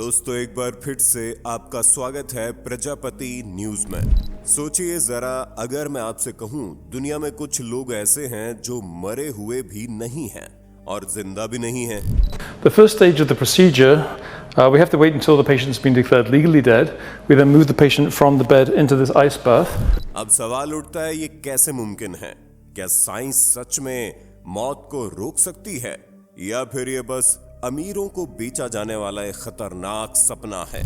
दोस्तों एक बार फिर से आपका स्वागत है प्रजापति न्यूज में। सोचिए जरा, अगर मैं आपसे कहूं दुनिया में कुछ लोग ऐसे हैं जो मरे हुए भी नहीं हैं और जिंदा भी नहीं हैं। The first stage of the procedure, we have to wait until the patient's been declared legally dead. We then move the patient from the bed into this ice bath. अब सवाल उठता है, ये कैसे मुमकिन है? क्या साइंस सच में मौत को रोक सकती है या फिर ये बस अमीरों को बेचा जाने वाला एक खतरनाक सपना है?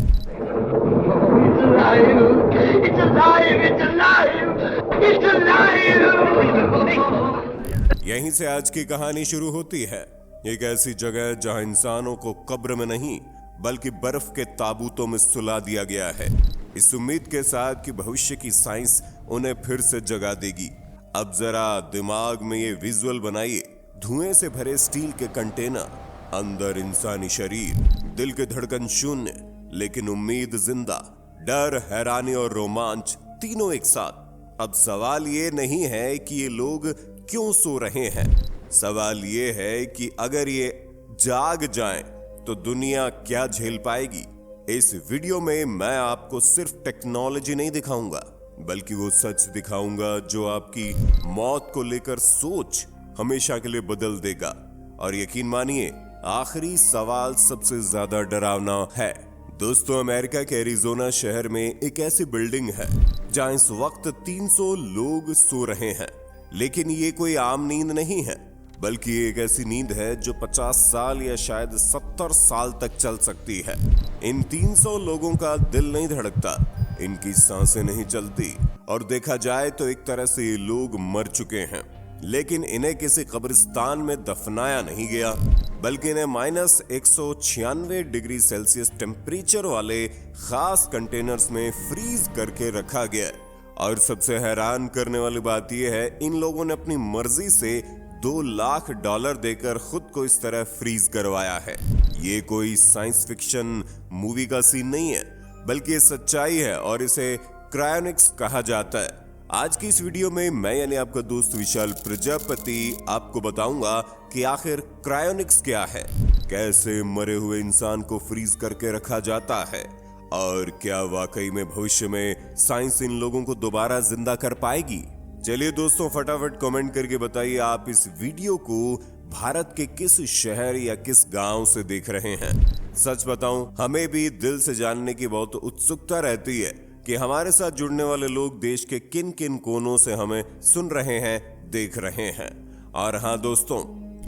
यहीं से आज की कहानी शुरू होती है। एक ऐसी जगह जहां इंसानों को कब्र में नहीं बल्कि बर्फ के ताबूतों में सुला दिया गया है, इस उम्मीद के साथ कि भविष्य की साइंस उन्हें फिर से जगा देगी। अब जरा दिमाग में ये विजुअल बनाइए, धुएं से भरे स्टील के कंटेनर, अंदर इंसानी शरीर, दिल के धड़कन शून्य लेकिन उम्मीद जिंदा, डर, हैरानी और रोमांच तीनों एक साथ। अब सवाल ये नहीं है कि ये लोग क्यों सो रहे हैं, सवाल ये है कि अगर ये जाग जाएं तो दुनिया क्या झेल पाएगी। इस वीडियो में मैं आपको सिर्फ टेक्नोलॉजी नहीं दिखाऊंगा बल्कि वो सच दिखाऊंगा जो आपकी मौत को लेकर सोच हमेशा के लिए बदल देगा। और यकीन मानिए, आखिरी सवाल सबसे ज्यादा डरावना है। दोस्तों, अमेरिका के एरिजोना शहर में एक ऐसी बिल्डिंग है जहां इस वक्त 300 लोग सो रहे हैं। लेकिन ये कोई आम नींद नहीं है, बल्कि एक ऐसी नींद है जो 50 साल या शायद 70 साल तक चल सकती है। इन 300 लोगों का दिल नहीं धड़कता, इनकी सांसें नहीं चलती और देखा जाए तो एक तरह से ये लोग मर चुके हैं। लेकिन इन्हें किसी कब्रिस्तान में दफनाया नहीं गया, बल्कि इन्हें -196 डिग्री सेल्सियस टेम्परेचर वाले खास कंटेनर्स में फ्रीज करके रखा गया। और सबसे हैरान करने वाली बात यह है, इन लोगों ने अपनी मर्जी से $2 लाख देकर खुद को इस तरह फ्रीज करवाया है। ये कोई साइंस फिक्शन मूवी का सीन नहीं है, बल्कि ये सच्चाई है और इसे क्रायोनिक्स कहा जाता है। आज की इस वीडियो में मैं यानी आपका दोस्त विशाल प्रजापति आपको बताऊंगा कि आखिर क्रायोनिक्स क्या है, कैसे मरे हुए इंसान को फ्रीज करके रखा जाता है और क्या वाकई में भविष्य में साइंस इन लोगों को दोबारा जिंदा कर पाएगी। चलिए दोस्तों, फटाफट कमेंट करके बताइए आप इस वीडियो को भारत के किस शहर या किस गांव से देख रहे हैं। सच बताऊं, हमें भी दिल से जानने की बहुत उत्सुकता रहती है कि हमारे साथ जुड़ने वाले लोग देश के किन किन कोनों से हमें सुन रहे हैं, देख रहे हैं। और हाँ दोस्तों,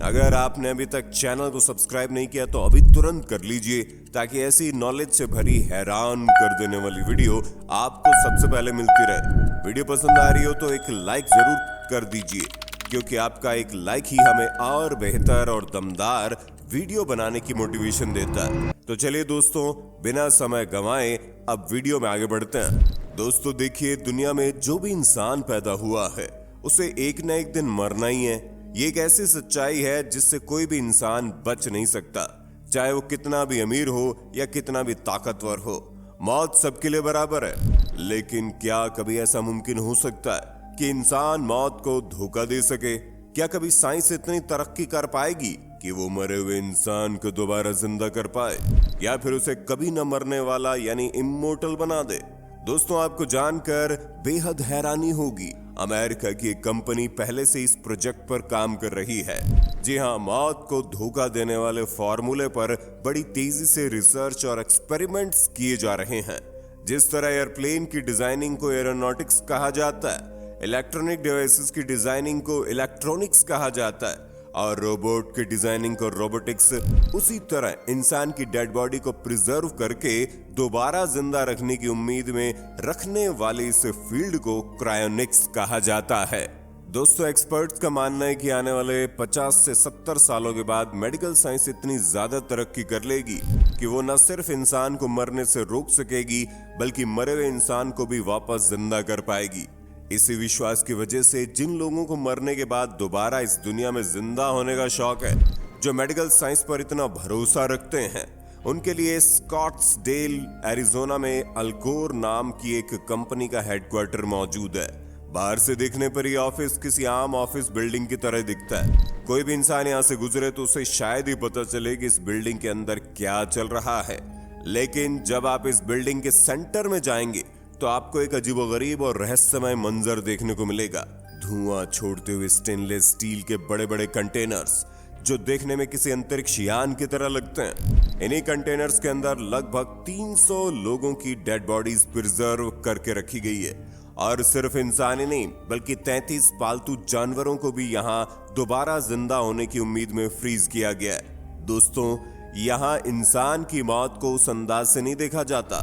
अगर आपने अभी तक चैनल को सब्सक्राइब नहीं किया तो अभी तुरंत कर लीजिए, ताकि ऐसी नॉलेज से भरी हैरान कर देने वाली वीडियो आपको सबसे पहले मिलती रहे। वीडियो पसंद आ रही हो तो एक लाइक जरूर कर दीजिए, क्योंकि आपका एक लाइक ही हमें और बेहतर और दमदार वीडियो बनाने की मोटिवेशन देता है। तो चलिए दोस्तों, बिना समय गंवाए अब वीडियो में आगे बढ़ते हैं। दोस्तों देखिए, दुनिया में जो भी इंसान पैदा हुआ है उसे एक न एक दिन मरना ही है। ये एक ऐसी सच्चाई है जिससे कोई भी इंसान बच नहीं सकता, चाहे वो कितना भी अमीर हो या कितना भी ताकतवर हो। मौत सबके लिए बराबर है। लेकिन क्या कभी ऐसा मुमकिन हो सकता है कि इंसान मौत को धोखा दे सके? क्या कभी साइंस इतनी तरक्की कर पाएगी कि वो मरे हुए इंसान को दोबारा जिंदा कर पाए, या फिर उसे कभी न मरने वाला यानी इमोर्टल बना दे? दोस्तों, आपको जानकर बेहद हैरानी होगी, अमेरिका की एक कंपनी पहले से इस प्रोजेक्ट पर काम कर रही है। जी हाँ, मौत को धोखा देने वाले फॉर्मूले पर बड़ी तेजी से रिसर्च और एक्सपेरिमेंट्स किए जा रहे हैं। जिस तरह एयरप्लेन की डिजाइनिंग को एरोनॉटिक्स कहा जाता है, इलेक्ट्रॉनिक डिवाइसेस की डिजाइनिंग को इलेक्ट्रॉनिक्स कहा जाता है और रोबोट की डिजाइनिंग को रोबोटिक्स, उसी तरह इंसान की डेड बॉडी को प्रिजर्व करके दोबारा जिंदा रखने की उम्मीद में रखने वाली इस फील्ड को क्रायोनिक्स कहा जाता है। दोस्तों, एक्सपर्ट्स का मानना है कि आने वाले 50 से 70 सालों के बाद मेडिकल साइंस इतनी ज्यादा तरक्की कर लेगी कि वो न सिर्फ इंसान को मरने से रोक सकेगी बल्कि मरे हुए इंसान को भी वापस जिंदा कर पाएगी। इसी विश्वास की वजह से जिन लोगों को मरने के बाद दोबारा इस दुनिया में जिंदा होने का शौक है, जो मेडिकल साइंस पर इतना भरोसा रखते हैं, उनके लिए स्कॉट्सडेल एरिजोना में अल्कोर नाम की एक कंपनी का हेडक्वार्टर मौजूद है। बाहर से देखने पर यह ऑफिस किसी आम ऑफिस बिल्डिंग की तरह दिखता है। कोई भी इंसान यहाँ से गुजरे तो उसे शायद ही पता चले कि इस बिल्डिंग के अंदर क्या चल रहा है। लेकिन जब आप इस बिल्डिंग के सेंटर में जाएंगे तो आपको एक अजीबोगरीब और रहस्यमय मंजर देखने को मिलेगा। धुआं छोड़ते हुए स्टेनलेस स्टील के बड़े बड़े कंटेनर्स जो देखने में किसी अंतरिक्ष यान की तरह लगते हैं। इन्हीं कंटेनर्स के अंदर लगभग 300 लोगों की डेड बॉडीज प्रिजर्व करके रखी गई है। और सिर्फ इंसान ही नहीं बल्कि 33 पालतू जानवरों को भी यहाँ दोबारा जिंदा होने की उम्मीद में फ्रीज किया गया है। दोस्तों, यहाँ इंसान की मौत को उस अंदाज से नहीं देखा जाता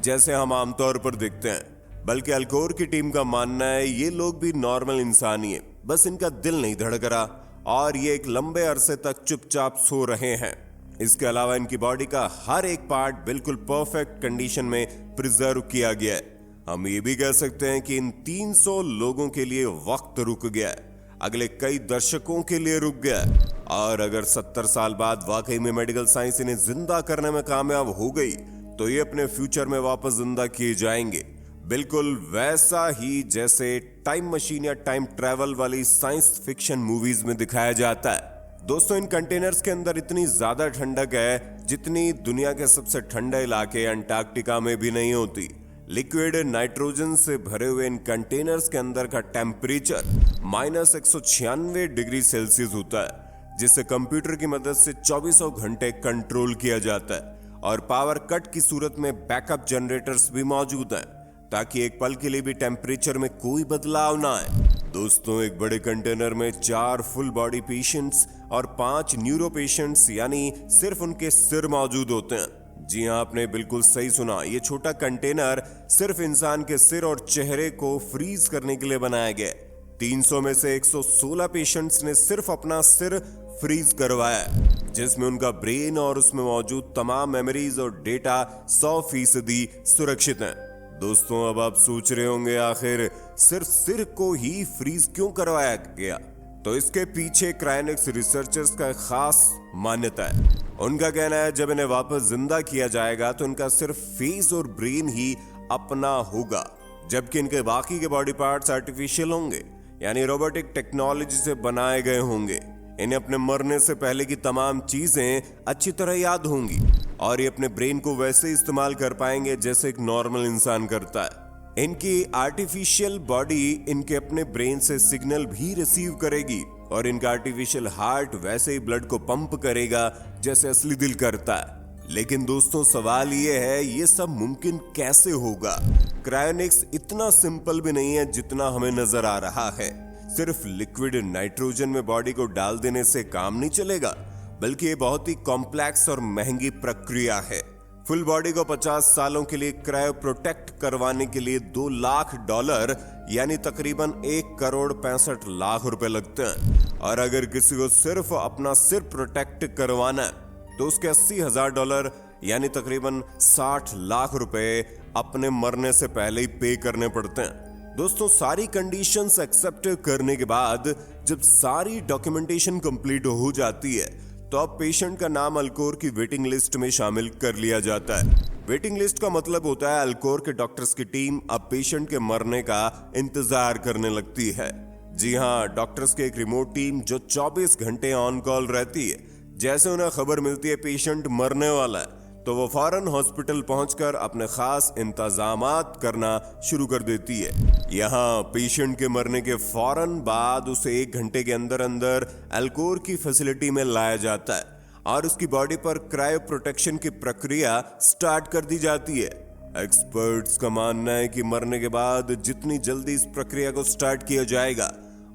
जैसे हम आमतौर पर देखते हैं, बल्कि अल्कोर की टीम का मानना है ये लोग भी नॉर्मल इंसान ही है, बस इनका दिल नहीं धड़क रहा और ये एक लंबे अरसे तक चुपचाप सो रहे हैं। इसके अलावा इनकी बॉडी का हर एक पार्ट बिल्कुल परफेक्ट कंडीशन में प्रिजर्व किया गया है। हम ये भी कह सकते हैं कि इन 300 लोगों के लिए वक्त रुक गया है, अगले कई दशकों के लिए रुक गया है। और अगर 70 साल बाद वाकई में मेडिकल साइंस इन्हें जिंदा करने में कामयाब हो गई तो ये अपने फ्यूचर में वापस जिंदा किए जाएंगे, बिल्कुल वैसा ही जैसे टाइम मशीन या टाइम ट्रैवल वाली साइंस फिक्शन मूवीज में दिखाया जाता है। दोस्तों, इन कंटेनर्स के अंदर इतनी ज्यादा ठंडक है जितनी दुनिया के सबसे ठंडे इलाके अंटार्कटिका में भी नहीं होती। लिक्विड नाइट्रोजन से भरे हुए इन कंटेनर्स के अंदर का टेम्परेचर -196 डिग्री सेल्सियस होता है, जिसे कंप्यूटर की मदद से 24 घंटे कंट्रोल किया जाता है। और पावर कट की सूरत में बैकअप जनरेटर्स भी मौजूद हैं ताकि एक पल के लिए भी टेम्परेचर में कोई बदलाव ना आए। दोस्तों, एक बड़े कंटेनर में 4 फुल बॉडी पेशेंट्स और 5 न्यूरो पेशेंट्स यानी सिर्फ उनके सिर मौजूद होते हैं। जी हां, आपने बिल्कुल सही सुना, ये छोटा कंटेनर सिर्फ इंसान के सिर और चेहरे को फ्रीज करने के लिए बनाया गया है। 300 में से 116 पेशेंट्स ने सिर्फ अपना सिर फ्रीज करवाया है, जिसमें उनका ब्रेन और उसमें मौजूद तमाम मेमोरीज और डेटा 100% सुरक्षित हैं। दोस्तों, अब आप सोच रहे होंगे आखिर सिर्फ सिर को ही फ्रीज क्यों करवाया गया? तो इसके पीछे क्रायोनिक्स रिसर्चर्स का खास मान्यता है। उनका कहना है जब इन्हें वापस जिंदा किया जाएगा तो इनका सिर्फ फेस और ब्रेन ही अपना होगा, जबकि इनके बाकी के बॉडी पार्ट्स आर्टिफिशियल होंगे, यानी रोबोटिक टेक्नोलॉजी से बनाए गए होंगे। इन्हें अपने मरने से पहले की तमाम चीजें अच्छी तरह याद होंगी और ये अपने ब्रेन को वैसे इस्तेमाल कर पाएंगे जैसे एक नॉर्मल इंसान करता है। इनकी आर्टिफिशियल बॉडी इनके अपने ब्रेन से सिग्नल भी रिसीव करेगी और इनका आर्टिफिशियल हार्ट वैसे ही ब्लड को पंप करेगा जैसे असली दिल करता है। लेकिन दोस्तों, सवाल ये है, ये सब मुमकिन कैसे होगा? क्रायोनिक्स इतना सिंपल भी नहीं है जितना हमें नजर आ रहा है। सिर्फ लिक्विड नाइट्रोजन में बॉडी को डाल देने से काम नहीं चलेगा, बल्कि ये बहुत ही कॉम्प्लेक्स और महंगी प्रक्रिया है। फुल बॉडी को 50 सालों के लिए क्रायो प्रोटेक्ट करवाने के लिए $2 लाख यानी तकरीबन 1,65 करोड़ रुपए लगते हैं। और अगर किसी को सिर्फ अपना सिर प्रोटेक्ट करवाना है तो उसके $80,000 यानी तकरीबन 60 लाख रुपए अपने मरने से पहले ही पे करने पड़ते हैं। दोस्तों, सारी कंडीशंस एक्सेप्ट करने के बाद जब सारी डॉक्यूमेंटेशन कंप्लीट हो जाती है तो अब पेशेंट का नाम अल्कोर की वेटिंग लिस्ट में शामिल कर लिया जाता है। वेटिंग लिस्ट का मतलब होता है अल्कोर के डॉक्टर्स की टीम अब पेशेंट के मरने का इंतजार करने लगती है। जी हां, डॉक्टर्स की एक रिमोट टीम जो 24 घंटे ऑन कॉल रहती है। जैसे उन्हें खबर मिलती है पेशेंट मरने वाला है तो वो फौरन हॉस्पिटल पहुंचकर अपने खास इंतजामात करना शुरू कर देती है। यहाँ पेशेंट के मरने के फौरन बाद उसे 1 घंटे के अंदर अंदर अल्कोर की फैसिलिटी में लाया जाता है और उसकी बॉडी पर क्रायो प्रोटेक्शन की प्रक्रिया स्टार्ट कर दी जाती है। एक्सपर्ट्स का मानना है कि मरने के बाद जितनी जल्दी इस प्रक्रिया को स्टार्ट किया जाएगा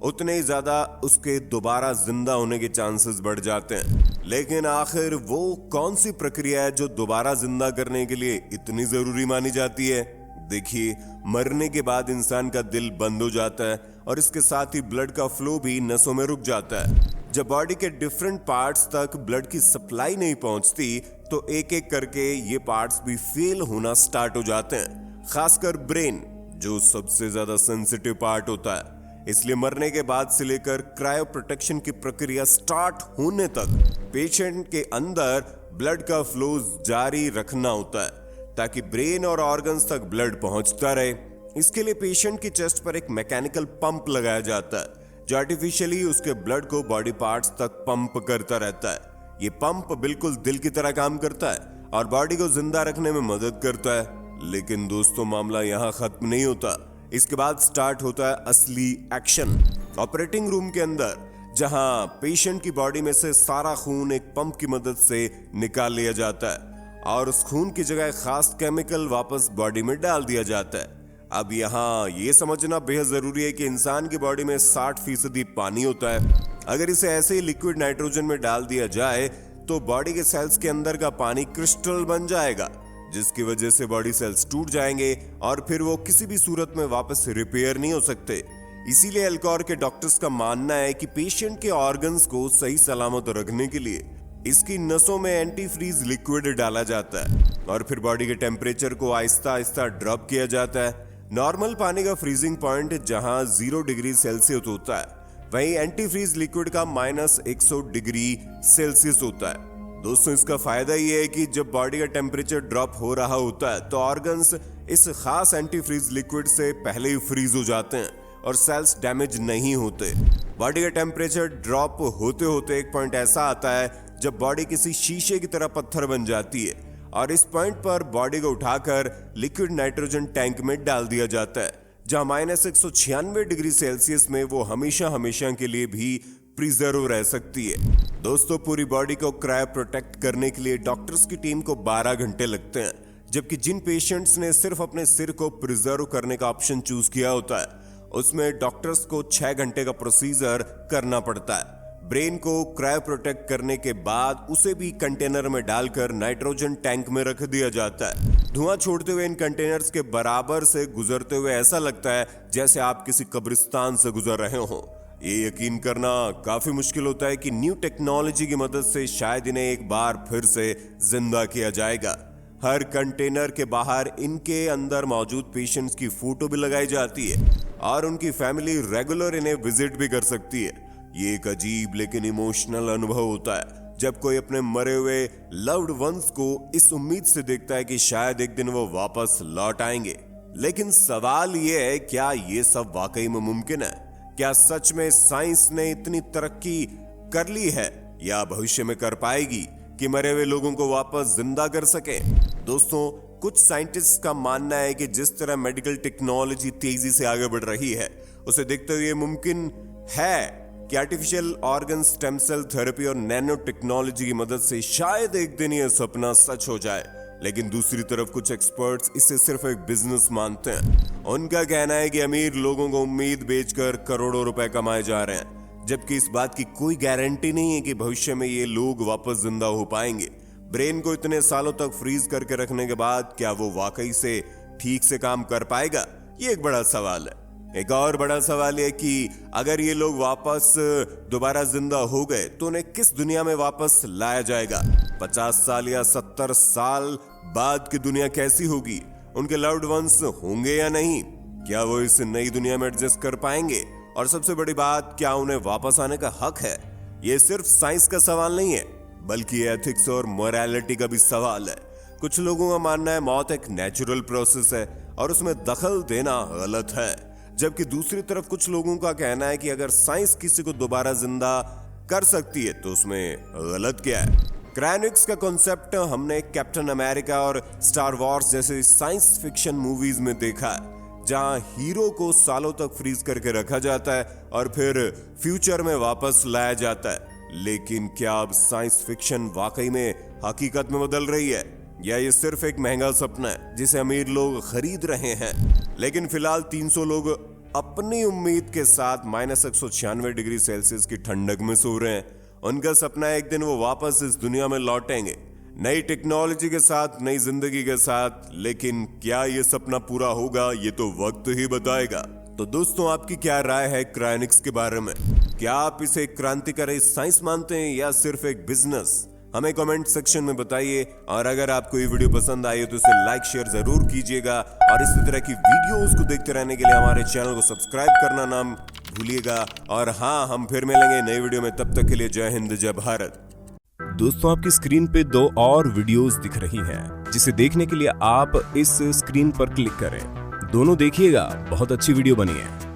उतने ही ज्यादा उसके दोबारा जिंदा होने के चांसेस बढ़ जाते हैं। लेकिन आखिर वो कौन सी प्रक्रिया है जो दोबारा जिंदा करने के लिए इतनी जरूरी मानी जाती है? देखिए, मरने के बाद इंसान का दिल बंद हो जाता है और इसके साथ ही ब्लड का फ्लो भी नसों में रुक जाता है। जब बॉडी के डिफरेंट पार्ट्स तक ब्लड की सप्लाई नहीं पहुंचती तो एक एक करके ये पार्ट्स भी फेल होना स्टार्ट हो जाते हैं, खासकर ब्रेन जो सबसे ज्यादा सेंसिटिव पार्ट होता है। इसलिए मरने के बाद से लेकर क्रायो प्रोटेक्शन की प्रक्रिया स्टार्ट होने तक पेशेंट के अंदर ब्लड का फ्लो जारी रखना होता है ताकि ब्रेन और ऑर्गन्स तक ब्लड पहुंचता रहे। इसके लिए पेशेंट की चेस्ट पर एक मैकेनिकल पंप लगाया जाता है जो आर्टिफिशियली उसके ब्लड को बॉडी पार्ट्स तक पंप करता रहता है। ये पंप बिल्कुल दिल की तरह काम करता है और बॉडी को जिंदा रखने में मदद करता है। लेकिन दोस्तों मामला यहाँ खत्म नहीं होता। इसके बाद स्टार्ट होता है असली एक्शन। ऑपरेटिंग रूम के अंदर जहां पेशेंट की बॉडी में से सारा खून एक पंप की मदद से निकाल लिया जाता है और उस खून की जगह खास केमिकल वापस बॉडी में डाल दिया जाता है। अब यहाँ ये समझना बेहद जरूरी है कि इंसान की बॉडी में 60% पानी होता है। अगर इसे ऐसे ही लिक्विड नाइट्रोजन में डाल दिया जाए तो बॉडी के सेल्स के अंदर का पानी क्रिस्टल बन जाएगा, जिसकी वजह से बॉडी सेल्स टूट जाएंगे और फिर वो किसी भी सूरत में वापस रिपेयर नहीं हो सकते। इसीलिए एल्कोर के डॉक्टर्स का मानना है कि पेशेंट के ऑर्गन्स को सही सलामत रखने के लिए इसकी नसों में एंटी फ्रीज लिक्विड डाला जाता है और फिर बॉडी के टेम्परेचर को आहिस्ता आहिस्ता ड्रॉप किया जाता है। नॉर्मल पानी का फ्रीजिंग पॉइंट जहां 0 डिग्री सेल्सियस होता है, वहीं एंटी फ्रीज लिक्विड का -100 डिग्री सेल्सियस होता है। दोस्तों इसका फायदा ये है कि जब बॉडी का टेम्परेचर ड्रॉप हो रहा होता है तो ऑर्गन्स इस खास एंटी फ्रीज लिक्विड से पहले ही फ्रीज हो जाते हैं और सेल्स डैमेज नहीं होते। बॉडी का टेम्परेचर ड्रॉप होते होते एक पॉइंट ऐसा आता है जब बॉडी किसी शीशे की तरह पत्थर बन जाती है और इस पॉइंट पर बॉडी को उठाकर लिक्विड नाइट्रोजन टैंक में डाल दिया जाता है, जहां -196 डिग्री सेल्सियस में वो हमेशा हमेशा के लिए भी प्रिजर्व रह सकती है। दोस्तों पूरी बॉडी को क्रायो प्रोटेक्ट करने के लिए डॉक्टर्स की टीम को 12 घंटे लगते हैं, जबकि जिन पेशेंट्स ने सिर्फ अपने सिर को प्रिजर्व करने का ऑप्शन चूज किया होता है उसमें डॉक्टर्स को 6 घंटे का प्रोसीजर करना पड़ता है। ब्रेन को क्रायो प्रोटेक्ट करने के बाद उसे भी कंटेनर में डालकर नाइट्रोजन टैंक में रख दिया जाता है। धुआं छोड़ते हुए इन कंटेनर्स के बराबर से गुजरते हुए ऐसा लगता है जैसे आप किसी कब्रिस्तान से गुजर रहे हो। ये यकीन करना काफी मुश्किल होता है कि न्यू टेक्नोलॉजी की मदद से शायद इन्हें एक बार फिर से जिंदा किया जाएगा। हर कंटेनर के बाहर इनके अंदर मौजूद पेशेंट्स की फोटो भी लगाई जाती है और उनकी फैमिली रेगुलर इन्हें विजिट भी कर सकती है। ये एक अजीब लेकिन इमोशनल अनुभव होता है जब कोई अपने मरे हुए लव्ड वंस को इस उम्मीद से देखता है कि शायद एक दिन वो वापस लौट आएंगे। लेकिन सवाल ये है, क्या ये सब वाकई में मुमकिन है? क्या सच में साइंस ने इतनी तरक्की कर ली है या भविष्य में कर पाएगी कि मरे हुए लोगों को वापस जिंदा कर सके? दोस्तों कुछ साइंटिस्ट का मानना है कि जिस तरह मेडिकल टेक्नोलॉजी तेजी से आगे बढ़ रही है उसे देखते हुए मुमकिन है कि artificial organ stem cell therapy और नैनो टेक्नोलॉजी की मदद से शायद एक दिन यह सपना सच हो जाए। लेकिन दूसरी तरफ कुछ एक्सपर्ट्स इसे सिर्फ एक बिजनेस मानते हैं। उनका कहना है कि अमीर लोगों को उम्मीद बेचकर करोड़ों रुपए कमाए जा रहे हैं, जबकि इस बात की कोई गारंटी नहीं है कि भविष्य में ये लोग वापस जिंदा हो पाएंगे। ब्रेन को इतने सालों तक फ्रीज करके रखने के बाद क्या वो वाकई से ठीक से काम कर पाएगा? ये एक बड़ा सवाल है। एक और बड़ा सवाल है कि अगर ये लोग वापस दोबारा जिंदा हो गए तो उन्हें किस दुनिया में वापस लाया जाएगा? 50 साल या 70 साल बाद की दुनिया कैसी होगी? उनके लव्ड वंस होंगे या नहीं? क्या वो इस नई दुनिया में एडजस्ट कर पाएंगे? और सबसे बड़ी बात, क्या उन्हें वापस आने का हक है? ये सिर्फ साइंस का सवाल नहीं है बल्कि एथिक्स और मोरालिटी का भी सवाल है। कुछ लोगों का मानना है मौत एक नेचुरल प्रोसेस है और उसमें दखल देना गलत है, जबकि दूसरी तरफ कुछ लोगों का कहना है कि अगर साइंस किसी को दोबारा जिंदा कर सकती है तो उसमें गलत क्या है? क्रायोनिक्स का कॉन्सेप्ट हमने कैप्टन अमेरिका और स्टार वॉर्स जैसे साइंस फिक्शन मूवीज में देखा है, जहां हीरो को सालों तक फ्रीज करके रखा जाता है और फिर फ्यूचर में वापस लाया जाता है। लेकिन क्या अब साइंस फिक्शन वाकई में हकीकत में बदल रही है या ये सिर्फ एक महंगा सपना है जिसे अमीर लोग खरीद रहे हैं? लेकिन फिलहाल 300 लोग अपनी उम्मीद के साथ -196 डिग्री सेल्सियस की ठंडक में सो रहे हैं। उनका सपना है एक दिन वो वापस इस दुनिया में लौटेंगे, नई टेक्नोलॉजी के साथ, नई जिंदगी के साथ। लेकिन क्या ये सपना पूरा होगा, ये तो वक्त ही बताएगा। तो दोस्तों आपकी क्या राय है क्रायोनिक्स के बारे में? क्या आप इसे क्रांतिकारी साइंस मानते हैं या सिर्फ एक बिजनेस? हमें कमेंट सेक्शन में बताइए। और अगर आपको ये वीडियो पसंद आई तो इसे लाइक शेयर जरूर कीजिएगा और इसी तरह की वीडियोस को देखते रहने के लिए हमारे चैनल को सब्सक्राइब करना ना भूलिएगा। और हाँ, हम फिर मिलेंगे नई वीडियो में, तब तक के लिए जय हिंद जय भारत। दोस्तों आपकी स्क्रीन पे 2 और वीडियोस दिख रही हैं, जिसे देखने के लिए आप इस स्क्रीन पर क्लिक करें। दोनों देखिएगा, बहुत अच्छी वीडियो बनी है।